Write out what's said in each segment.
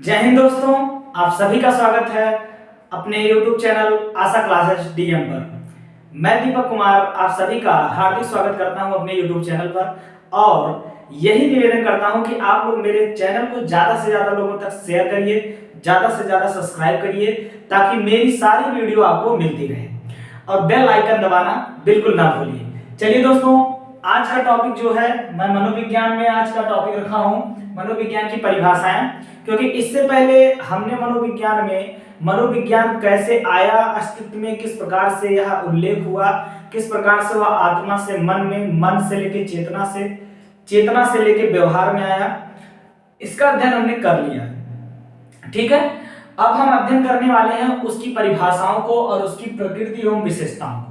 जय हिंद दोस्तों, आप सभी का स्वागत है अपने YouTube चैनल आशा क्लासेस डीएम पर। मैं दीपक कुमार आप सभी का हार्दिक स्वागत करता हूं अपने YouTube चैनल पर और यही निवेदन करता हूं कि आप लोग मेरे चैनल को ज़्यादा से ज़्यादा लोगों तक शेयर करिए, ज़्यादा से ज़्यादा सब्सक्राइब करिए ताकि मेरी सारी वीडियो आपको मिलती रहे और बेल आइकन दबाना बिल्कुल ना भूलिए। चलिए दोस्तों, आज का टॉपिक जो है मैं मनोविज्ञान में आज का टॉपिक रखा हूँ मनोविज्ञान की परिभाषाएं, क्योंकि इससे पहले हमने मनोविज्ञान में मनोविज्ञान कैसे आया अस्तित्व में, किस प्रकार से यह उल्लेख हुआ, किस प्रकार से वह आत्मा से मन में, मन से लेके चेतना से, चेतना से लेके व्यवहार में आया, इसका अध्ययन हमने कर लिया। ठीक है, अब हम अध्ययन करने वाले हैं उसकी परिभाषाओं को और उसकी प्रकृति एवं विशेषताओं को।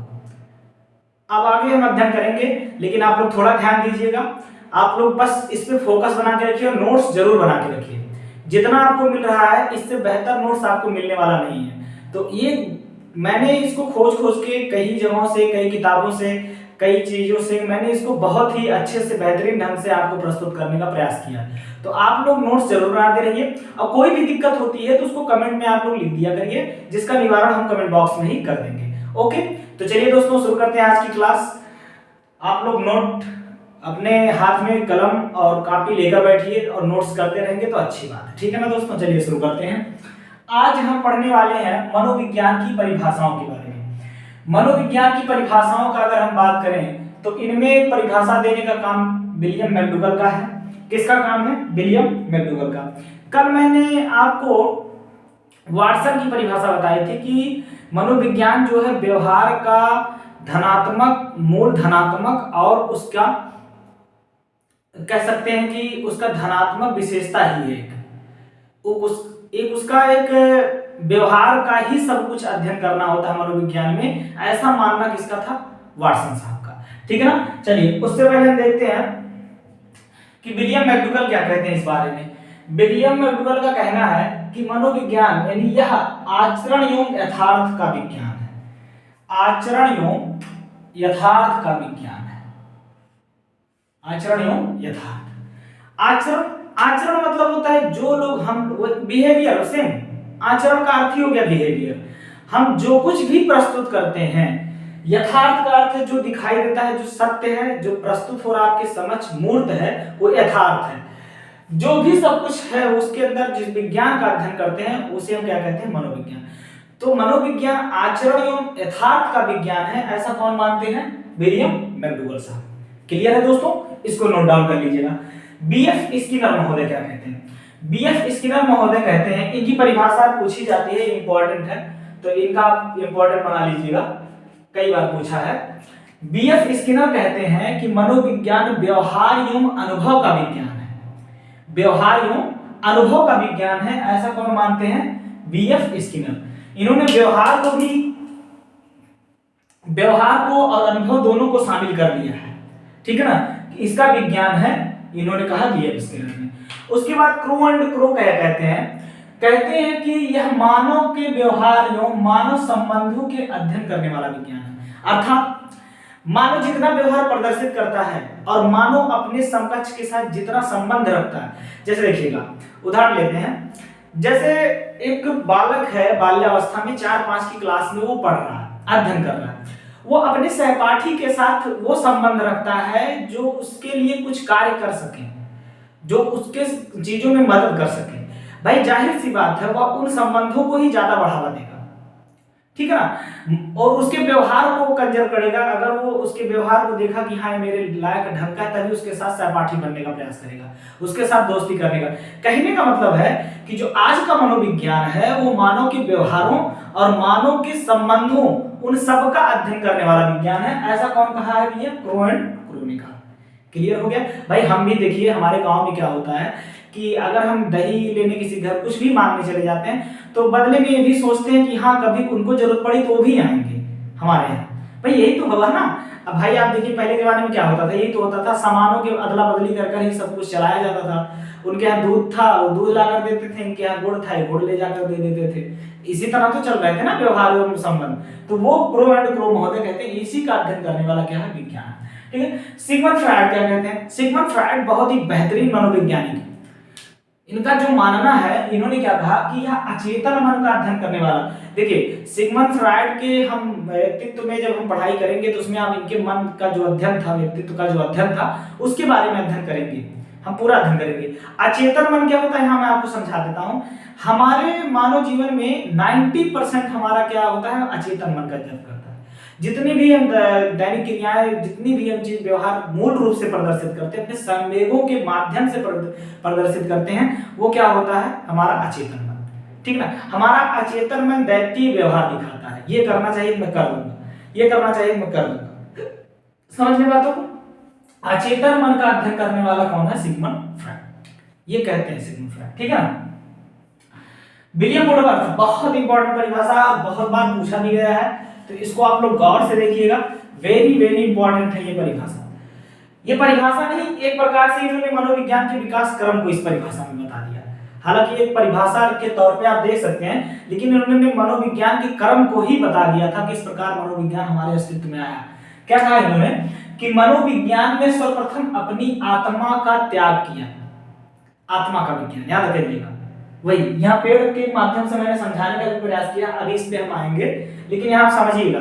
अब आगे हम अध्ययन करेंगे, लेकिन आप लोग थोड़ा ध्यान दीजिएगा। आप लोग बस इस पे फोकस बना के रखिए और नोट्स जरूर बना के रखिए। जितना आपको मिल रहा है इससे बेहतर नोट्स आपको मिलने वाला नहीं है। तो ये मैंने इसको खोज के कई जगहों से, कई किताबों से, कई चीजों से मैंने इसको बहुत ही अच्छे से बेहतरीन ढंग से आपको प्रस्तुत करने का प्रयास किया। तो आप लोग नोट्स जरूर बनाते रहिए और कोई भी दिक्कत होती है तो उसको कमेंट में आप लोग लिख दिया करिए, जिसका निवारण हम कमेंट बॉक्स में ही कर देंगे। ओके, तो चलिए दोस्तों शुरू करते हैं आज की क्लास। आप लोग नोट अपने हाथ में कलम और कॉपी लेकर बैठिए और नोट्स करते रहेंगे तो अच्छी बात है। ठीक है ना दोस्तों, चलिए शुरू करते हैं। आज हम पढ़ने वाले हैं मनोविज्ञान की परिभाषाओं के बारे में। मनोविज्ञान की परिभाषाओं का अगर हम बात करें तो इनमें परिभाषा देने का काम विलियम मैकडूगल का है। किसका काम है? विलियम मैकडूगल का। कल मैंने आपको वाटसन की परिभाषा बताई थी कि मनोविज्ञान जो है व्यवहार का धनात्मक, मूल धनात्मक और उसका कह सकते हैं कि उसका धनात्मक विशेषता ही है उसका एक व्यवहार का ही सब कुछ अध्ययन करना होता है मनोविज्ञान में, ऐसा मानना किसका था? वाटसन साहब का। ठीक है ना, चलिए उससे पहले हम देखते हैं कि विलियम मैकडूगल क्या कहते हैं इस बारे में। विलियम मैकडूगल का कहना है कि मनोविज्ञान यानी यह आचरण एवं यथार्थ का विज्ञान है। आचरण एवं यथार्थ का विज्ञान है। आचरण एवं यथार्थ। आचरण आचरण मतलब होता है जो लोग हम बिहेवियर, सेम आचरण का अर्थ ही हो गया बिहेवियर। हम जो कुछ भी प्रस्तुत करते हैं, यथार्थ का अर्थ है जो दिखाई देता है, जो सत्य है, जो प्रस्तुत हो रहा आपके समक्ष मूर्त है, वो यथार्थ है। जो भी सब कुछ है उसके अंदर जिस विज्ञान का अध्ययन करते हैं उसे हम क्या कहते हैं? मनोविज्ञान। तो मनोविज्ञान आचरण एवं यथार्थ का विज्ञान है, ऐसा कौन मानते हैं? विलियम मैकडूगल साहब। क्लियर है दोस्तों, इसको नोट डाउन कर लीजिएगा। बीएफ स्किनर महोदय क्या कहते हैं? बीएफ स्किनर महोदय कहते हैं, इनकी परिभाषा पूछी जाती है, इंपॉर्टेंट है तो इनका इंपॉर्टेंट बना लीजिएगा, कई बार पूछा है। बीएफ स्किनर कहते हैं कि मनोविज्ञान व्यवहार एवं अनुभव का विज्ञान है। व्यवहार एवं अनुभव का विज्ञान है, ऐसा कौन मानते हैं? BF Skinner. इन्होंने व्यवहार को और अनुभव दोनों को शामिल कर लिया है। ठीक है ना, इसका विज्ञान है, इन्होंने कहा बीएफ स्किनर ने। उसके बाद क्रो एंड क्रो क्या कहते हैं कि यह मानव के व्यवहार एवं मानव संबंधों के अध्ययन करने वाला विज्ञान है। अर्थात मानव जितना व्यवहार प्रदर्शित करता है और मानव अपने समकक्ष के साथ जितना संबंध रखता है, जैसे देखिएगा उदाहरण लेते हैं, जैसे एक बालक है बाल्यावस्था में 4-5 की क्लास में वो पढ़ रहा है, अध्ययन कर रहा है, वो अपने सहपाठी के साथ वो संबंध रखता है जो उसके लिए कुछ कार्य कर सके, जो उसके चीजों में मदद कर सके। भाई जाहिर सी बात है वह उन संबंधों को ही ज्यादा बढ़ावा देगा। ठीक है ना, और उसके व्यवहार को वो कंजर करेगा। अगर वो उसके व्यवहार को देखा कि हाँ मेरे लायक ढंग का, तभी उसके साथ सहपाठी बनने का प्रयास करेगा, उसके साथ दोस्ती करने का। कहने का मतलब है कि जो आज का मनोविज्ञान है वो मानव के व्यवहारों और मानव के संबंधों, उन सब का अध्ययन करने वाला विज्ञान है। ऐसा कौन कहा है? ये क्रो एंड क्रो ने कहा। क्लियर हो गया भाई। हम भी देखिए हमारे गांव में क्या होता है कि अगर हम दही लेने किसी घर कुछ भी मांगने चले जाते हैं तो बदले में ये भी सोचते हैं कि हाँ कभी उनको जरूरत पड़ी तो वो भी आएंगे हमारे यहाँ। भाई यही तो होगा ना। अब भाई आप देखिए पहले के जमाने में क्या होता था, यही तो होता था, सामानों की अदला बदली कर ही सब कुछ चलाया जाता था। उनके यहाँ दूध था, वो दूध ला कर देते थे, इनके यहाँ गुड़ था, गुड़ ले जाकर दे देते थे। इसी तरह तो चल रहे थे ना व्यवहार एवं संबंध। तो वो क्रो एंड क्रो महोदय कहते हैं इसी का अध्ययन करने वाला क्या है? विज्ञान। ठीक है। सिगमंड फ्रायड क्या कहते हैं? सिगमंड फ्रायड बहुत ही बेहतरीन मनोवैज्ञानिक इनका जो मानना है, इन्होंने क्या कहा कि यह अचेतन मन का अध्ययन करने वाला। देखिए सिगमंड फ्रायड के हम व्यक्तित्व में जब हम पढ़ाई करेंगे तो उसमें हम इनके मन का जो अध्ययन था, व्यक्तित्व का जो अध्ययन था, उसके बारे में अध्ययन करेंगे, हम पूरा अध्ययन करेंगे। अचेतन मन क्या होता है, मैं आपको समझा देता हूं। हमारे मानव जीवन में 90% हमारा क्या होता है, अचेतन मन का अध्ययन करता है। जितनी भी हम दैनिक क्रियाएं, जितनी भी हम चीज व्यवहार मूल रूप से प्रदर्शित करते हैं, अपने संवेगों के माध्यम से प्रदर्शित करते हैं, वो क्या होता है, हमारा अचेतन मन। ठीक ना, हमारा अचेतन मन दैत्य व्यवहार दिखाता है, ये करना चाहिए मैं कर लूंगा, ये करना चाहिए मैं कर लूंगा। समझ में बातों को? अचेतन मन का अध्ययन करने वाला कौन है, सिगमंड फ्रायड, ये कहते हैं सिगमंड फ्रायड। ठीक है ना। विलियम वुडवर्थ, बहुत इंपॉर्टेंट परिभाषा, बहुत बार पूछा भी गया है, तो इसको आप लोग गौर से देखिएगा, वेरी वेरी इंपॉर्टेंट है ये परिभाषा। ये परिभाषा नहीं, एक प्रकार से इन्होंने मनोविज्ञान के विकास क्रम को इस परिभाषा में बता दिया। हालांकि एक परिभाषा के तौर पे आप देख सकते हैं, लेकिन इन्होंने मनोविज्ञान के क्रम को ही बता दिया था, किस प्रकार मनोविज्ञान हमारे अस्तित्व में आया। क्या कहा इन्होंने कि मनोविज्ञान ने सर्वप्रथम अपनी आत्मा का त्याग किया। आत्मा का विज्ञान याद रखिएगा, वही यहाँ पेड़ के माध्यम से मैंने समझाने का भी प्रयास किया, अभी इस पे हम आएंगे, लेकिन यहाँ समझिएगा,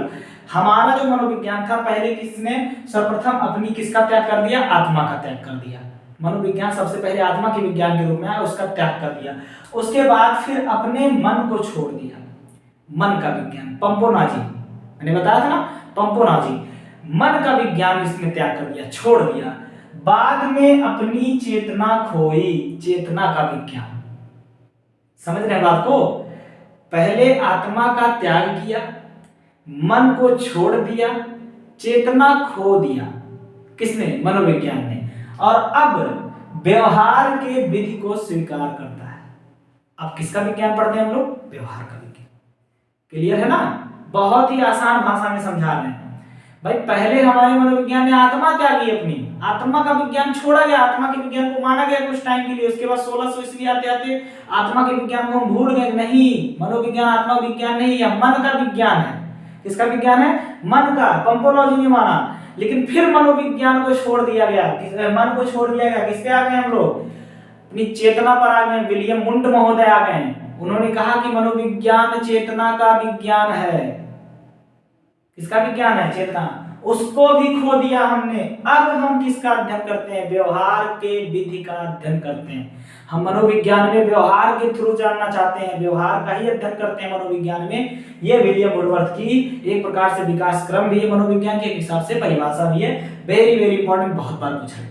हमारा जो मनोविज्ञान था, पहले किसने सर्वप्रथम अपनी किसका त्याग कर दिया, आत्मा का त्याग कर दिया। मनोविज्ञान सबसे पहले आत्मा के विज्ञान के रूप में आया, उसका त्याग कर दिया। उसके बाद फिर अपने मन को छोड़ दिया, मन का विज्ञान, पंपोनाजी, मैंने बताया था ना, पंपोनाजी, मन का विज्ञान इसने त्याग कर दिया, छोड़ दिया। बाद में अपनी चेतना खोई, चेतना का विज्ञान। समझ रहे हैं बात को? पहले आत्मा का त्याग किया, मन को छोड़ दिया, चेतना खो दिया, किसने, मनोविज्ञान ने, और अब व्यवहार के विधि को स्वीकार करता है। अब किसका विज्ञान पढ़ते हैं हम लोग, व्यवहार का विज्ञान। क्लियर है ना, बहुत ही आसान भाषा में समझा रहे हैं भाई। पहले हमारे मनोविज्ञान ने आत्मा त्यागी, अपनी आत्मा का विज्ञान छोड़ा गया, आत्मा के विज्ञान को माना गया कुछ टाइम के लिए, उसके बाद 1600 ईस्वी आते आते आत्मा के विज्ञान को हम भूल गए। नहीं, मनोविज्ञान आत्मा विज्ञान नहीं है, मन का विज्ञान है। किसका विज्ञान है, मन का, पंपोलॉजी ने माना, लेकिन फिर मनोविज्ञान को छोड़ दिया गया, मन को छोड़ दिया गया, किस पे आ गए हम लोग, अपनी चेतना पर आ गए। विलियम वुंड महोदय आ गए, उन्होंने कहा कि मनोविज्ञान चेतना का विज्ञान है। किसका विज्ञान है, चेतना, उसको भी खो दिया हमने। अब हम किसका अध्ययन करते हैं, व्यवहार के विधि का अध्ययन करते हैं। हम मनोविज्ञान में व्यवहार के थ्रू जानना चाहते हैं, व्यवहार का ही अध्ययन करते हैं मनोविज्ञान में। ये विलियम वुडवर्थ की एक प्रकार से विकास क्रम भी है, मनोविज्ञान के हिसाब से परिभाषा भी है, वेरी वेरी इंपॉर्टेंट, बहुत बार पूछा है।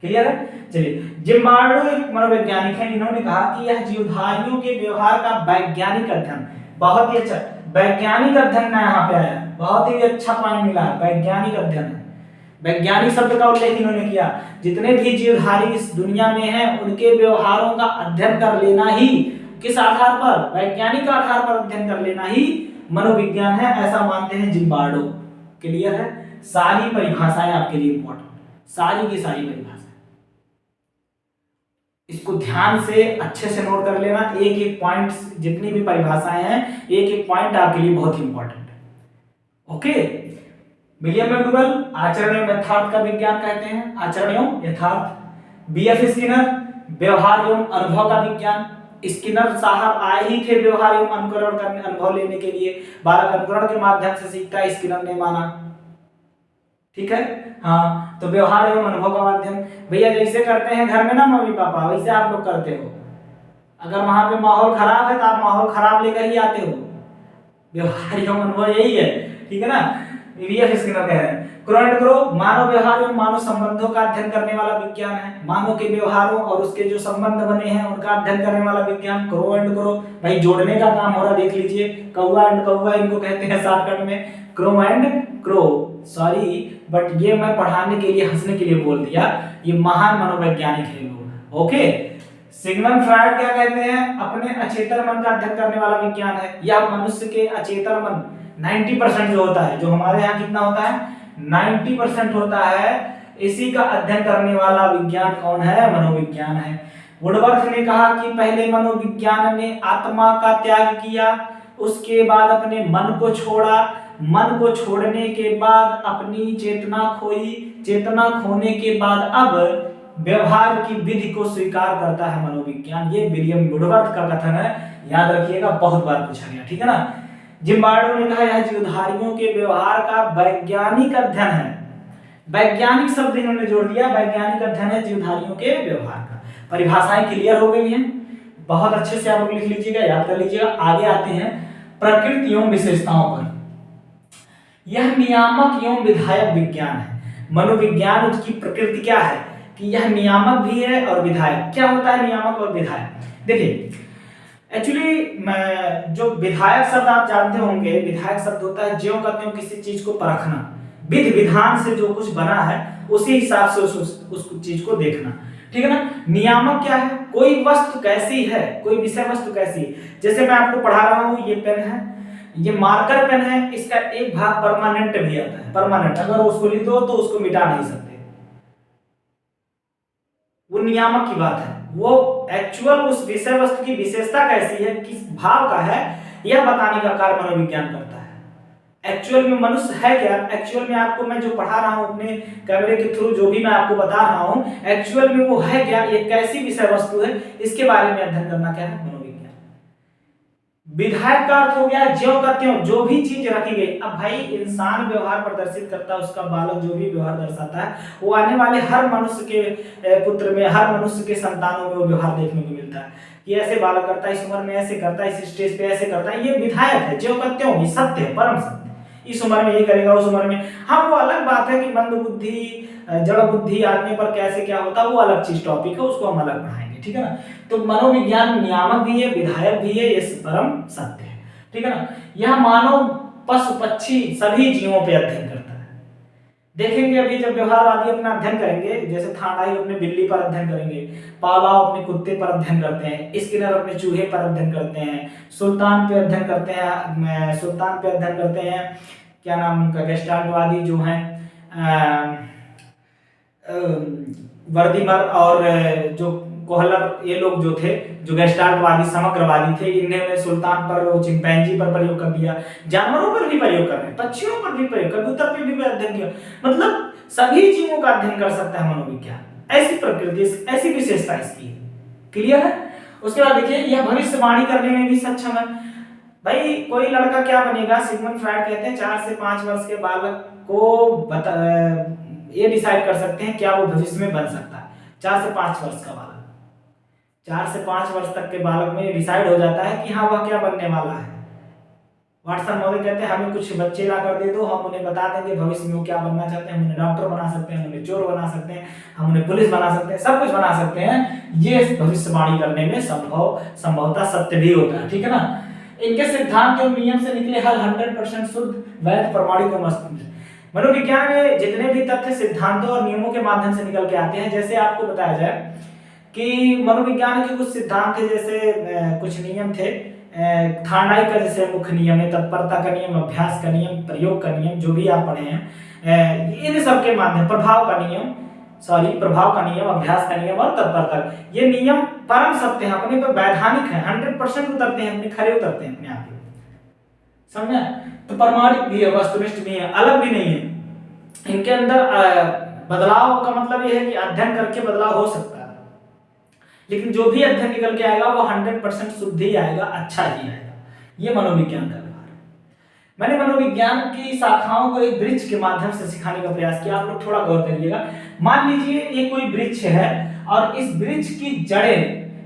क्लियर है? चलिए, जिम्बार्डो एक मनोवैज्ञानिक है, इन्होंने कहा कि यह जीवधारियों के व्यवहार का वैज्ञानिक अध्ययन, बहुत ही अच्छा वैज्ञानिक अध्ययन यहाँ पे आया, बहुत ही अच्छा पॉइंट मिला है, वैज्ञानिक अध्ययन। वैज्ञानिक शब्द का उल्लेख इन्होंने किया, जितने भी जीवधारी इस दुनिया में हैं उनके व्यवहारों का अध्ययन कर लेना ही, किस आधार पर, वैज्ञानिक आधार पर अध्ययन कर लेना ही मनोविज्ञान है, ऐसा मानते हैं जिम्बार्डो। क्लियर है? सारी परिभाषाएं आपके लिए इंपॉर्टेंट, सारी की सारी परिभाषाएं, इसको ध्यान से अच्छे से नोट कर लेना। एक एक पॉइंट, जितनी भी परिभाषाएं हैं, एक एक पॉइंट आपके लिए बहुत इंपॉर्टेंट है। ओके, विलियम मैकडूगल आचरण एवं यथार्थ का विज्ञान कहते हैं, आचरण एवं यथार्थ। बीएफ स्किनर व्यवहार एवं अनुभव का विज्ञान। स्किनर साहब आए ही थे व्यवहार एवं अनुकरण करने, अनुभव लेने के लिए, बालक अनुकरण के माध्यम से सीखता है, स्किनर ने माना। ठीक है, हाँ, तो व्यवहार एवं अनुभव का माध्यम, भैया जैसे करते हैं घर में ना मम्मी पापा, वैसे आप लोग करते हो। अगर वहां पे माहौल खराब है तो आप माहौल खराब लेकर ही आते हो, व्यवहार एवं अनुभव यही है। ठीक है ना, वीएफ स्किनर कह रहे हैं। क्रो एंड ग्रो मानव व्यवहार एवं मानव संबंधों का अध्ययन करने वाला विज्ञान है, मानव के व्यवहारों और उसके जो संबंध बने हैं उनका अध्ययन करने वाला विज्ञान। क्रो एंड ग्रो, भाई जोड़ने का काम हो रहा, देख लीजिए, कौवा एंड कौवा इनको कहते हैं शॉर्टकट में, crow and crow. Sorry, but ये मैं पढ़ाने के लिए, हंसने के लिए बोल दिया, ये महान मनोवैज्ञानिक है लोग। ओके, सिगमंड फ्रायड क्या कहते हैं, अपने अचेतन मन का अध्ययन करने वाला विज्ञान है। या मनुष्य के अचेतन मन 90% जो होता है, जो हमारे यहाँ कितना होता है, 90% होता है, इसी का अध्ययन करने वाला विज्ञान कौन है, मनोविज्ञान है। वुडवर्थ ने कहा कि पहले मनोविज्ञान ने आत्मा का त्याग किया, उसके बाद अपने मन को छोड़ा, मन को छोड़ने के बाद अपनी चेतना खोई, चेतना खोने के बाद अब व्यवहार की विधि को स्वीकार करता है मनोविज्ञान। ये विलियम वुडवर्थ का कथन है, याद रखिएगा, बहुत बार पूछा गया, ठीक है ना। जिम्बार्डो ने कहा यह जीवधारियों के व्यवहार का वैज्ञानिक अध्ययन है। वैज्ञानिक शब्द इन्होंने जोड़ दिया, वैज्ञानिक अध्ययन है जीवधारियों के व्यवहार का। परिभाषाएं क्लियर हो गई हैं, बहुत अच्छे से आप लोग लिख लीजिएगा, याद कर लीजिएगा। आगे आते हैं प्रकृति एवं विशेषताओं पर। यह नियामक एवं विधायक विज्ञान है। मनोविज्ञान उसकी प्रकृति क्या है कि यह नियामक भी है और विधायक। क्या होता है नियामक और विधायक? देखिए एक्चुअली जो विधायक शब्द आप जानते होंगे, विधायक शब्द होता है ज्यों कहते हो किसी चीज को परखना, विधि विधान से जो कुछ बना है उसी हिसाब से उस चीज को देखना, ठीक है ना। नियामक क्या है? कोई वस्तु कैसी है, कोई विषय वस्तु कैसी है। जैसे मैं आपको पढ़ा रहा हूं, ये पेन है, ये मार्कर पेन है, इसका एक भाग परमानेंट भी आता है। परमानेंट अगर उसको लिख दो तो उसको मिटा नहीं सकते, वो नियामक की बात है। वो एक्चुअल उस विषय वस्तु की विशेषता कैसी है, किस भाव का है, यह बताने का कार्य मनोविज्ञान करता है। एक्चुअल में मनुष्य है क्या, एक्चुअल में आपको मैं जो पढ़ा रहा हूं अपने कैमरे के थ्रू, जो भी मैं आपको बता रहा हूं, एक्चुअल में वो है क्या, ये कैसी विषय वस्तु है, इसके बारे में अध्ययन करना क्या है मनोविज्ञान। विधायक का अर्थ हो गया ज्यों का त्यों, जो भी चीज रखी गई। अब भाई इंसान व्यवहार प्रदर्शित करता है, उसका बालक जो भी व्यवहार दर्शाता है, वो आने वाले हर मनुष्य के पुत्र में, हर मनुष्य के संतानों में वो व्यवहार देखने को मिलता है कि ऐसे बालक करता है, इस उम्र में ऐसे करता है, इस स्टेज पे ऐसे करता है। ये विधायक है, ज्यों का त्यों, ये सत्य है, परम सत्य। इस उम्र में ये करेगा, उस उम्र में। हाँ वो अलग बात है कि मंद बुद्धि, जड़ बुद्धि आदमी पर कैसे क्या होता है, वो अलग चीज टॉपिक है, उसको हम अलग पढ़ाएंगे, ठीक है ना। तो मनोविज्ञान नियामक भी है, विधायक भी है, ये परम सत्य है, ठीक है ना। यह मानव, पशु, पक्षी सभी जीवों पे अध्ययन करता है। देखेंगे अभी जब व्यवहारवादी अपना अध्ययन करेंगे, जैसे थानाई अपने बिल्ली पर अध्ययन करेंगे, पावलोव अपने कुत्ते पर अध्ययन करते हैं, स्किनर अपने चूहे पर अध्ययन करते हैं, सुल्तान पे अध्ययन करते हैं, सुल्तान पे अध्ययन करते हैं, क्या नाम उनका, गेस्टाल्टवादी जो है वर्दीमर और जो कोहलर, ये लोग जो थे, जो गेस्टाल्टवादी समग्रवादी थे, इन्होंने सुल्तान पर, चिंपैंजी पर प्रयोग कर दिया, जानवरों पर भी प्रयोग कर रहे हैं, पक्षियों पर भी प्रयोग, कबूतर पे भी अध्ययन किया। मतलब सभी जीवों का अध्ययन कर सकता है मनोविज्ञान, ऐसी प्रकृति, ऐसी विशेषता इसकी है। क्लियर है? उसके बाद देखिए यह भविष्यवाणी करने में भी सक्षम है। भाई कोई लड़का क्या बनेगा, सिगमंड फ्रायड कहते हैं 4 से 5 वर्ष के बालक को ये डिसाइड कर सकते हैं क्या वो भविष्य में बन सकता है। 4 से 5 वर्ष का बालक, 4 से 5 वर्ष तक के बालक में डिसाइड हो जाता है कि हाँ वह क्या बनने वाला है। वाटसन महोदय कहते हैं हमें कुछ बच्चे ला कर दे दो, हम उन्हें बता देंगे भविष्य में वो क्या बनना चाहते हैं। हम उन्हें डॉक्टर बना सकते हैं, हम उन्हें चोर बना सकते हैं, हम उन्हें पुलिस बना सकते हैं, सब कुछ बना सकते हैं। ये भविष्यवाणी करने में संभवतः सत्य भी होता है, ठीक है ना। इनके सिद्धांत एवं नियम से निकले हल 100% शुद्ध, वैध, प्रमाणिक और मस्त। मनोविज्ञान में जितने भी तथ्य सिद्धांतों और नियमों के माध्यम से निकल के आते हैं, जैसे आपको बताया जाए कि मनोविज्ञान के कुछ सिद्धांत थे, जैसे कुछ नियम थे। थार्नाई का जैसे मुख्य नियम है, तत्परता का नियम, अभ्यास का नियम, प्रयोग का नियम, जो भी आप पढ़े हैं, इन सब के माध्यम, प्रभाव का नियम, अभ्यास का नियम और तत्परता, ये नियम परम सत्य हैं, अपने पर वैधानिक है, 100% उतरते हैं, अपने खरे उतरते हैं अपने आप। समझे? तो प्रमाणिक भी है, वस्तुनिष्ठ भी है, अलग भी नहीं है। इनके अंदर बदलाव का मतलब यह है कि अध्ययन करके बदलाव हो सकता है, लेकिन जो भी अध्ययन निकल के आएगा वो 100% शुद्ध ही आएगा, अच्छा ही आएगा। ये मनोविज्ञान का व्यवहार है। मैंने मनोविज्ञान की शाखाओं को एक वृक्ष के माध्यम से सिखाने का प्रयास किया। आप लोग थोड़ा गौर करिएगा। मान लीजिए ये कोई वृक्ष है और इस वृक्ष की जड़ें,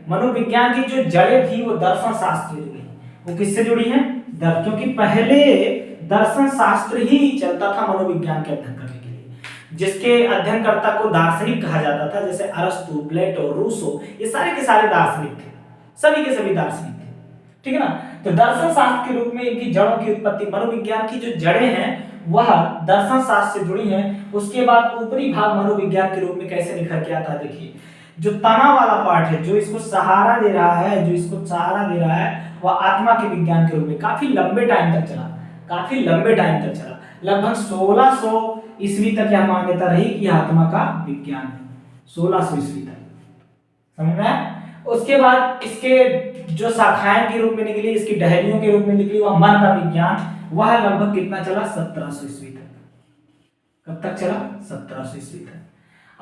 मनोविज्ञान की जो जड़ें थी वो दर्शन शास्त्र से जुड़ी। वो किससे जुड़ी है? क्योंकि पहले दर्शन शास्त्र ही चलता था मनोविज्ञान के अध्ययन करने के लिए, जिसके अध्ययनकर्ता को दार्शनिक कहा जाता था, जैसे अरस्तु, प्लेटो, रूसो, ये सारे के सारे दार्शनिक थे, सभी के सभी दार्शनिक थे, ठीक है ना। तो दर्शन शास्त्र के रूप में इनकी जड़ों की उत्पत्ति, मनोविज्ञान की जो जड़ें हैं वह दर्शन शास्त्र से जुड़ी हैं। उसके बाद ऊपरी भाग मनोविज्ञान के रूप में कैसे निखर के आता है, देखिए जो तना वाला पार्ट है, जो इसको सहारा दे रहा है, वह आत्मा के विज्ञान के रूप में काफी लंबे टाइम तक चला, लगभग 1600 ईस्वी तक यह मान्यता रही कि आत्मा का विज्ञान है, 1600 ईस्वी तक, समझ में। उसके बाद इसके जो शाखाएं के रूप में निकली, इसकी डहलियों के रूप में निकली, वह मन का विज्ञान, वह लगभग कितना चला, 1700 ईस्वी तक। कब तक चला? 1700 ईस्वी तक।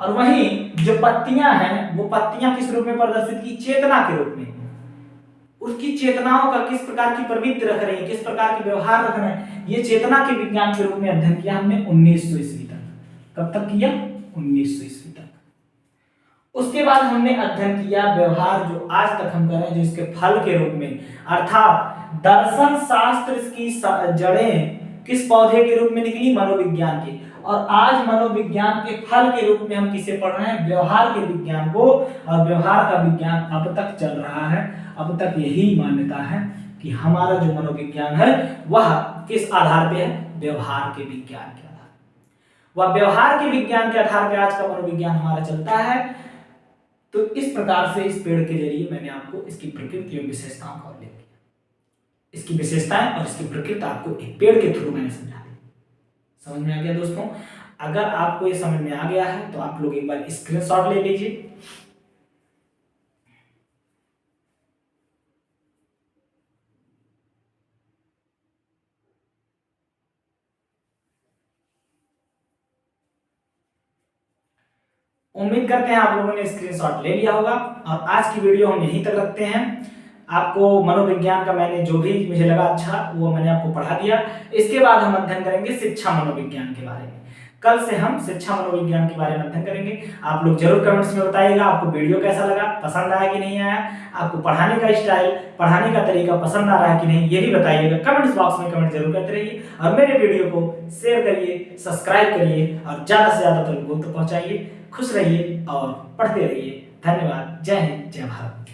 और वहीं जो पत्तियां हैं वो पत्तियां किस रूप में प्रदर्शित की, चेतना के रूप में। उसकी चेतनाओं का किस प्रकार की प्रवृत्ति रख रही है, किस प्रकार के व्यवहार रख रहे हैं, ये चेतना के विज्ञान के रूप में अध्ययन किया हमने 1900 ईस्वी तक। कब तक किया? 1900 ईस्वी तक। उसके बाद हमने अध्ययन किया व्यवहार, जो आज तक हम कर रहे हैं, जो इसके फल के रूप में, अर्थात दर्शन शास्त्र की जड़ें किस पौधे के रूप में निकली, मनोविज्ञान की। और आज मनोविज्ञान के फल के रूप में हम किसे पढ़ रहे हैं, व्यवहार के विज्ञान को। और व्यवहार का विज्ञान अब तक चल रहा है, अब तक यही मान्यता है कि हमारा जो मनोविज्ञान है वह किस आधार पे है, व्यवहार के विज्ञान के आधार। वह व्यवहार के विज्ञान के आधार पे आज का मनोविज्ञान हमारा चलता है। तो इस प्रकार से इस पेड़ के जरिए मैंने आपको इसकी प्रकृति एवं विशेषताओं का उल्लेख किया। इसकी विशेषताएं और इसकी प्रकृति आपको एक पेड़ के थ्रू मैंने समझा दी। समझ में आ गया दोस्तों? अगर आपको ये समझ में आ गया है तो आप लोग एक बार स्क्रीनशॉट ले लीजिए। उम्मीद करते हैं आप लोगों ने स्क्रीनशॉट ले लिया होगा। और आज की वीडियो हम यहीं तक रखते हैं। आपको मनोविज्ञान का मैंने जो भी मुझे लगा अच्छा वो मैंने आपको पढ़ा दिया। इसके बाद हम अध्ययन करेंगे शिक्षा मनोविज्ञान के बारे में। कल से हम शिक्षा मनोविज्ञान के बारे में अध्ययन करेंगे। आप लोग जरूर कमेंट्स में बताइएगा आपको वीडियो कैसा लगा, पसंद आया कि नहीं आया, आपको पढ़ाने का स्टाइल, पढ़ाने का तरीका पसंद आ रहा है कि नहीं, ये भी बताइएगा। कमेंट्स बॉक्स में कमेंट जरूर करते रहिए और मेरे वीडियो को शेयर करिए, सब्सक्राइब करिए और ज्यादा से ज्यादा लोगों तक पहुंचाइए। खुश रहिए और पढ़ते रहिए। धन्यवाद। जय हिंद, जय भारत।